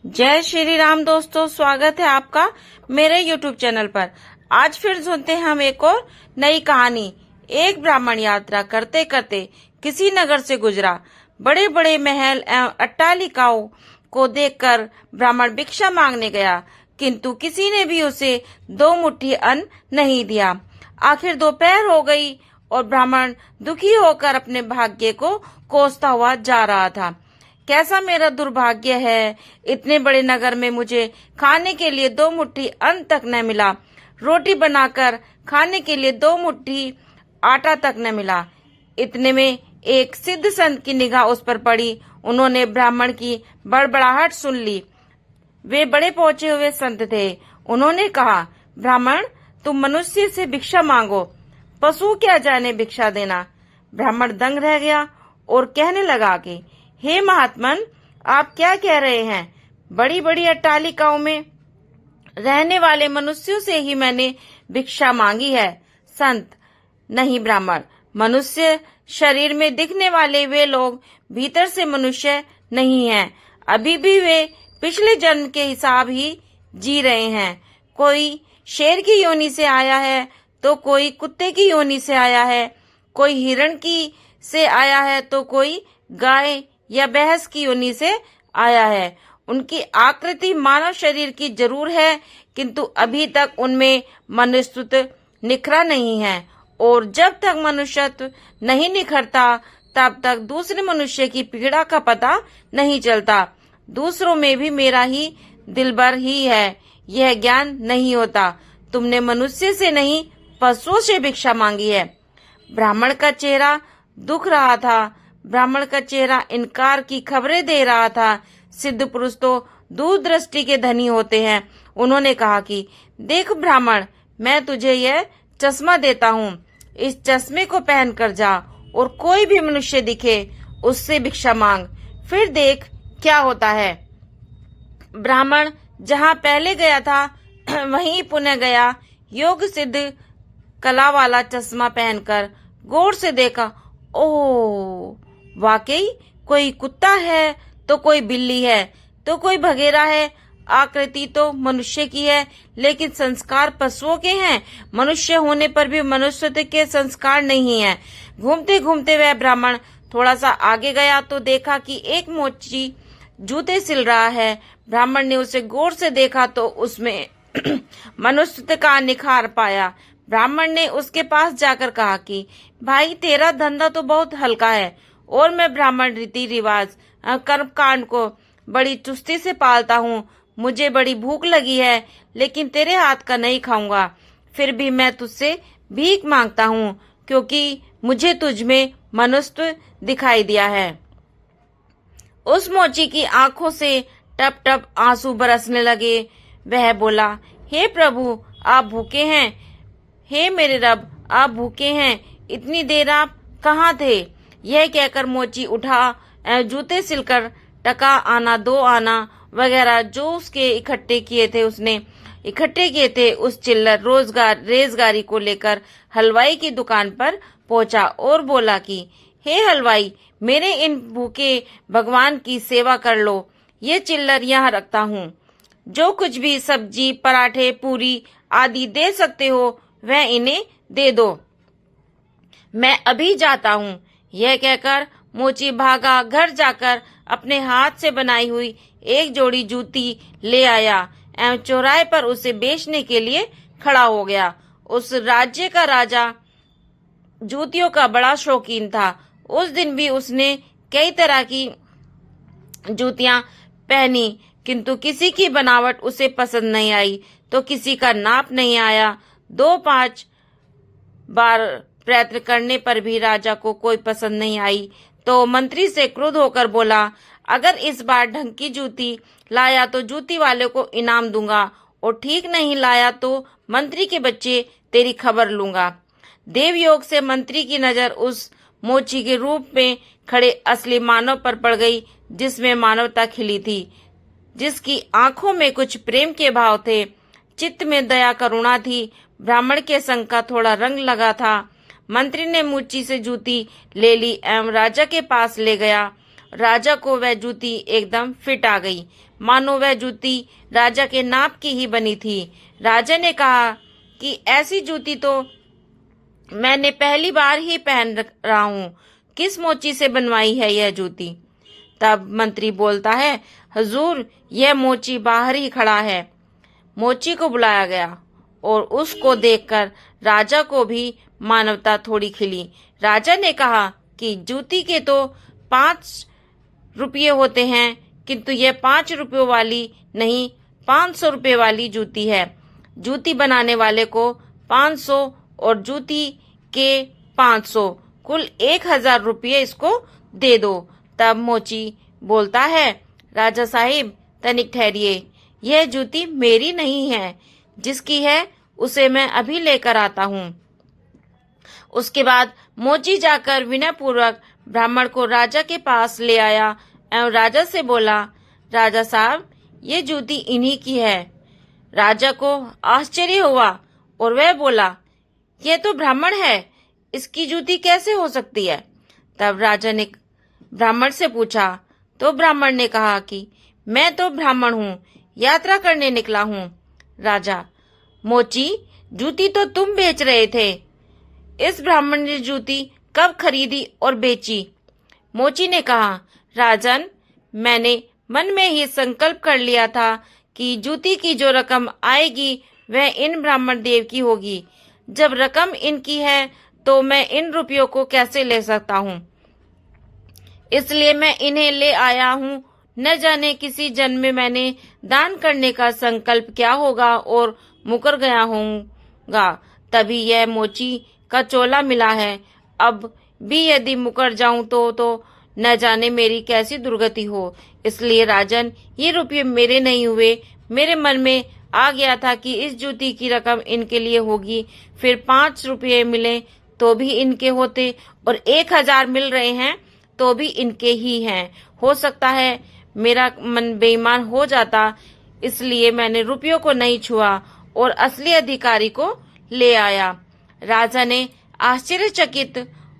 जय श्री राम दोस्तों, स्वागत है आपका मेरे YouTube चैनल पर। आज फिर सुनते हैं हम एक और नई कहानी। एक ब्राह्मण यात्रा करते करते किसी नगर से गुजरा। बड़े बड़े महल एवं अट्टालिकाओं को देखकर ब्राह्मण भिक्षा मांगने गया, किंतु किसी ने भी उसे 2 मुट्ठी अन्न नहीं दिया। आखिर दोपहर हो गई और ब्राह्मण दुखी होकर अपने भाग्य को कोसता हुआ जा रहा था। कैसा मेरा दुर्भाग्य है, इतने बड़े नगर में मुझे खाने के लिए 2 मुट्ठी अन्न तक न मिला। रोटी बनाकर खाने के लिए 2 मुट्ठी आटा तक न मिला। इतने में एक सिद्ध संत की निगाह उस पर पड़ी। उन्होंने ब्राह्मण की बड़बड़ाहट सुन ली। वे बड़े पहुंचे हुए संत थे। उन्होंने कहा, ब्राह्मण, तुम मनुष्य से भिक्षा मांगो, पशु क्या जाने भिक्षा देना। ब्राह्मण दंग रह गया और कहने लगा कि हे महात्मन, आप क्या कह रहे हैं? बड़ी बड़ी अट्टालिकाओं में रहने वाले मनुष्यों से ही मैंने भिक्षा मांगी है। संत, नहीं ब्राह्मण, मनुष्य शरीर में दिखने वाले वे लोग भीतर से मनुष्य नहीं हैं। अभी भी वे पिछले जन्म के हिसाब ही जी रहे हैं। कोई शेर की योनि से आया है तो कोई कुत्ते की योनि से आया है, कोई हिरण की से आया है तो कोई गाय या भैंस की योनि से आया है। उनकी आकृति मानव शरीर की जरूर है, किंतु अभी तक उनमें मनुष्यत्व निखरा नहीं है, और जब तक मनुष्यत्व नहीं निखरता तब तक दूसरे मनुष्य की पीड़ा का पता नहीं चलता। दूसरों में भी मेरा ही दिलबर ही है, यह ज्ञान नहीं होता। तुमने मनुष्य से नहीं, पशुओं से भिक्षा मांगी है। ब्राह्मण का चेहरा दुख रहा था। ब्राह्मण का चेहरा इनकार की खबरें दे रहा था। सिद्ध पुरुष तो दूरदृष्टि के धनी होते हैं। उन्होंने कहा कि देख ब्राह्मण, मैं तुझे यह चश्मा देता हूँ। इस चश्मे को पहन कर जा और कोई भी मनुष्य दिखे उससे भिक्षा मांग, फिर देख क्या होता है। ब्राह्मण जहाँ पहले गया था वहीं पुनः गया। योग सिद्ध कला वाला चश्मा पहनकर गौर से देखा। ओह, वाकई कोई कुत्ता है तो कोई बिल्ली है तो कोई भगेरा है। आकृति तो मनुष्य की है, लेकिन संस्कार पशुओं के हैं। मनुष्य होने पर भी मनुष्यत्व के संस्कार नहीं है। घूमते घूमते वह ब्राह्मण थोड़ा सा आगे गया तो देखा कि एक मोची जूते सिल रहा है। ब्राह्मण ने उसे गौर से देखा तो उसमें मनुष्यत्व का निखार पाया। ब्राह्मण ने उसके पास जाकर कहा कि भाई, तेरा धंधा तो बहुत हल्का है और मैं ब्राह्मण रीति रिवाज कर्म कांड को बड़ी चुस्ती से पालता हूँ। मुझे बड़ी भूख लगी है, लेकिन तेरे हाथ का नहीं खाऊंगा। फिर भी मैं तुझसे भीख मांगता हूँ, क्योंकि मुझे तुझ में मनुष्य दिखाई दिया है। उस मोची की आंखों से टप टप आंसू बरसने लगे। वह बोला, हे प्रभु, आप भूखे हैं? हे मेरे रब, आप भूखे हैं? इतनी देर आप कहाँ थे? यह कहकर मोची उठा। जूते सिलकर टका आना, 2 आना वगैरह जो उसके इकट्ठे किए थे उस चिल्लर रेजगारी को लेकर हलवाई की दुकान पर पहुंचा और बोला कि हे हलवाई, मेरे इन भूखे भगवान की सेवा कर लो। ये चिल्लर यहाँ रखता हूँ। जो कुछ भी सब्जी, पराठे, पूरी आदि दे सकते हो वह इन्हें दे दो। मैं अभी जाता हूँ। यह कहकर मोची भागा। घर जाकर अपने हाथ से बनाई हुई एक जोड़ी जूती ले आया एवं चौराहे पर उसे बेचने के लिए खड़ा हो गया। उस राज्य का राजा जूतियों का बड़ा शौकीन था। उस दिन भी उसने कई तरह की जूतियां पहनी, किंतु किसी की बनावट उसे पसंद नहीं आई तो किसी का नाप नहीं आया। 2-5 बार प्रयत्न करने पर भी राजा को कोई पसंद नहीं आई तो मंत्री से क्रुद्ध होकर बोला, अगर इस बार ढंग की जूती लाया तो जूती वाले को इनाम दूंगा, और ठीक नहीं लाया तो मंत्री के बच्चे तेरी खबर लूंगा। देवयोग से मंत्री की नजर उस मोची के रूप में खड़े असली मानव पर पड़ गई, जिसमें मानवता खिली थी, जिसकी आंखों में कुछ प्रेम के भाव थे, चित्त में दया करुणा थी। ब्राह्मण के संग का थोड़ा रंग लगा था। मंत्री ने मोची से जूती ले ली एवं राजा के पास ले गया। राजा को वह जूती एकदम फिट आ गई, मानो वह जूती राजा के नाप की ही बनी थी। राजा ने कहा कि ऐसी जूती तो मैंने पहली बार ही पहन रहा हूँ, किस मोची से बनवाई है यह जूती? तब मंत्री बोलता है, हुजूर, यह मोची बाहर ही खड़ा है। मोची को बुलाया गया और उसको देखकर राजा को भी मानवता थोड़ी खिली। राजा ने कहा कि जूती के तो 5 रुपये होते हैं, किंतु यह 5 रुपयों वाली नहीं, 500 रुपये वाली जूती है। जूती बनाने वाले को 500 और जूती के 500, कुल 1000 रुपये इसको दे दो। तब मोची बोलता है, राजा साहिब तनिक ठहरिए, यह जूती मेरी नहीं है, जिसकी है उसे मैं अभी लेकर आता हूँ। उसके बाद मोची जाकर विनय पूर्वक ब्राह्मण को राजा के पास ले आया एवं राजा से बोला, राजा साहब, ये जूती इन्हीं की है। राजा को आश्चर्य हुआ और वह बोला, यह तो ब्राह्मण है, इसकी जूती कैसे हो सकती है? तब राजा ने ब्राह्मण से पूछा तो ब्राह्मण ने कहा कि मैं तो ब्राह्मण हूँ, यात्रा करने निकला हूँ। राजा, मोची, जूती तो तुम बेच रहे थे, इस ब्राह्मण ने जूती कब खरीदी और बेची? मोची ने कहा, राजन, मैंने मन में ही संकल्प कर लिया था कि जूती की जो रकम आएगी वह इन ब्राह्मण देव की होगी। जब रकम इनकी है तो मैं इन रुपयों को कैसे ले सकता हूँ, इसलिए मैं इन्हें ले आया हूँ। न जाने किसी जन्म में मैंने दान करने का संकल्प क्या होगा और मुकर गया होऊंगा, तभी यह मोची का चोला मिला है। अब भी यदि मुकर जाऊं तो न जाने मेरी कैसी दुर्गति हो। इसलिए राजन, ये रुपये मेरे नहीं हुए, मेरे मन में आ गया था कि इस जूती की रकम इनके लिए होगी। फिर 5 रुपये मिले तो भी इनके होते और 1000 मिल रहे हैं तो भी इनके ही हैं। हो सकता है मेरा मन बेईमान हो जाता, इसलिए मैंने रुपयों को नहीं छुआ और असली अधिकारी को ले आया। राजा ने आश्चर्यचकित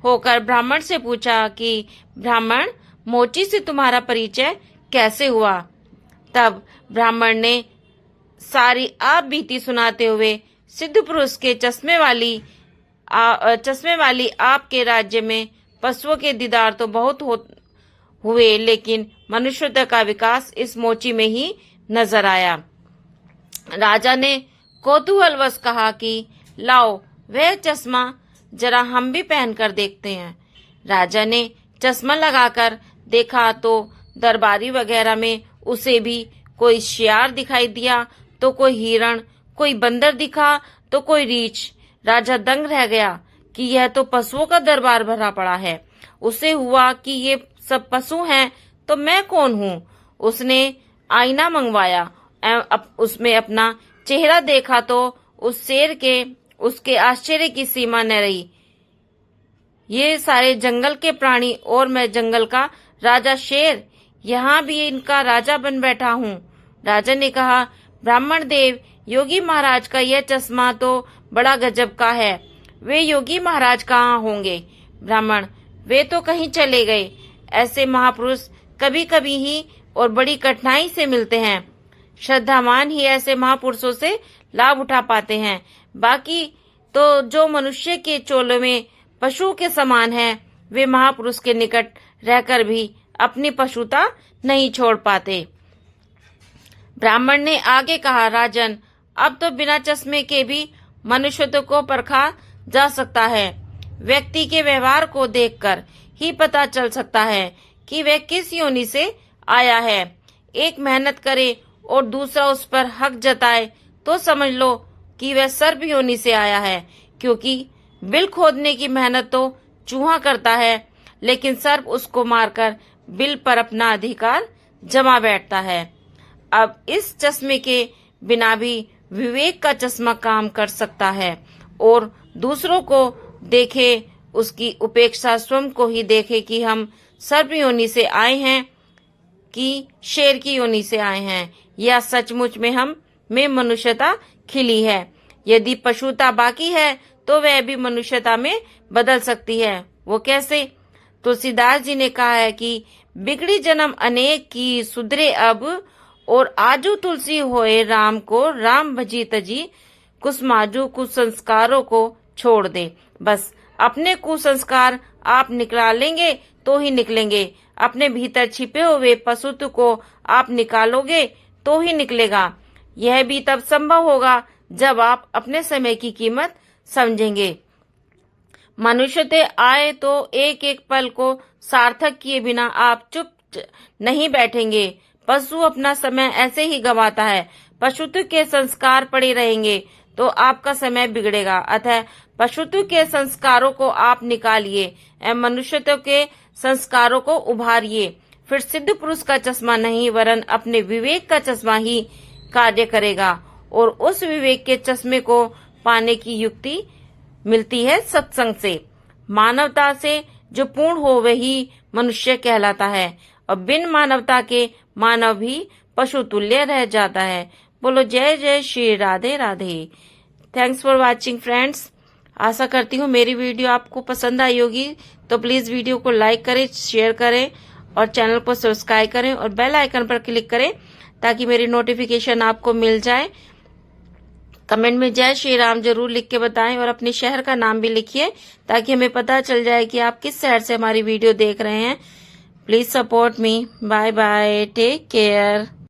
होकर ब्राह्मण से पूछा कि ब्राह्मण, मोची से तुम्हारा परिचय कैसे हुआ? तब ब्राह्मण ने सारी आप बीती सुनाते हुए सिद्ध पुरुष के चश्मे वाली आपके राज्य में पशुओं के दीदार तो बहुत हुए, लेकिन मनुष्यता का विकास इस मोची में ही नजर आया। राजा ने कौतूहलवश कहा कि लाओ वह चश्मा जरा हम भी पहन कर देखते हैं। राजा ने चश्मा लगाकर देखा तो दरबारी वगैरह में उसे भी कोई शियार दिखाई दिया तो कोई हिरण, कोई बंदर दिखा तो कोई रीछ। राजा दंग रह गया कि यह तो पशुओं का दरबार भरा पड़ा है। उसे हुआ कि ये सब पशु हैं तो मैं कौन हूँ। उसने आईना मंगवाया, उसमें अपना चेहरा देखा तो उस शेर के उसके आश्चर्य की सीमा न रही। ये सारे जंगल के प्राणी और मैं जंगल का राजा शेर, यहाँ भी इनका राजा बन बैठा हूँ। राजा ने कहा, ब्राह्मण देव, योगी महाराज का यह चश्मा तो बड़ा गजब का है। वे योगी महाराज कहाँ होंगे? ब्राह्मण, वे तो कहीं चले गए। ऐसे महापुरुष कभी कभी ही और बड़ी कठिनाई से मिलते हैं। श्रद्धावान ही ऐसे महापुरुषों से लाभ उठा पाते हैं। बाकी तो जो मनुष्य के चोलों में पशु के समान है, वे महापुरुष के निकट रहकर भी अपनी पशुता नहीं छोड़ पाते। ब्राह्मण ने आगे कहा, राजन, अब तो बिना चश्मे के भी मनुष्यत्व को परखा जा सकता है। व्यक्ति के व्यवहार को देखकर ही पता चल सकता है कि वह किस योनि से आया है। एक मेहनत करे और दूसरा उस पर हक जताए तो समझ लो कि वह सर्प योनि से आया है, क्योंकि बिल खोदने की मेहनत तो चूहा करता है, लेकिन सर्प उसको मारकर बिल पर अपना अधिकार जमा बैठता है। अब इस चश्मे के बिना भी विवेक का चश्मा काम कर सकता है और दूसरों को देखे, उसकी उपेक्षा स्वयं को ही देखे कि हम सर्प योनि से आए हैं कि शेर की योनि से आए हैं, या सचमुच में हम में मनुष्यता खिली है। यदि पशुता बाकी है तो वह भी मनुष्यता में बदल सकती है। वो कैसे? तुलसीदास जी ने कहा है कि बिगड़ी जन्म अनेक की सुधरे अब, और आजू तुलसी होए राम को, राम भजी तजी कुसमाजू कुसंस्कारों को छोड़ दे। बस अपने कुसंस्कार आप निकाल लेंगे तो ही निकलेंगे, अपने भीतर छिपे हुए पशुत्व को आप निकालोगे तो ही निकलेगा। यह भी तब संभव होगा जब आप अपने समय की कीमत समझेंगे। मनुष्यते आए तो एक एक पल को सार्थक किए बिना आप चुप नहीं बैठेंगे। पशु अपना समय ऐसे ही गंवाता है। पशुत्व के संस्कार पड़े रहेंगे तो आपका समय बिगड़ेगा। अतः पशुत्व के संस्कारों को आप निकालिए एवं मनुष्यत्व के संस्कारों को उभारिए। फिर सिद्ध पुरुष का चश्मा नहीं वरन अपने विवेक का चश्मा ही कार्य करेगा, और उस विवेक के चश्मे को पाने की युक्ति मिलती है सत्संग से। मानवता से जो पूर्ण हो वही मनुष्य कहलाता है, और बिन मानवता के मानव भी पशु तुल्य रह जाता है। बोलो जय जय Shri Radhe Radhe. Thanks for watching friends. आशा करती हूँ मेरी वीडियो आपको पसंद आई होगी, तो प्लीज वीडियो को लाइक करें, शेयर करें और चैनल को सब्सक्राइब करें और बेल आइकन पर क्लिक करें ताकि मेरी नोटिफिकेशन आपको मिल जाए। कमेंट में जय श्री राम जरूर लिख के बताएं और अपने शहर का नाम भी लिखिए ताकि हमें पता चल जाए कि आप किस शहर से हमारी वीडियो देख रहे हैं। Please support me. Bye bye, take care.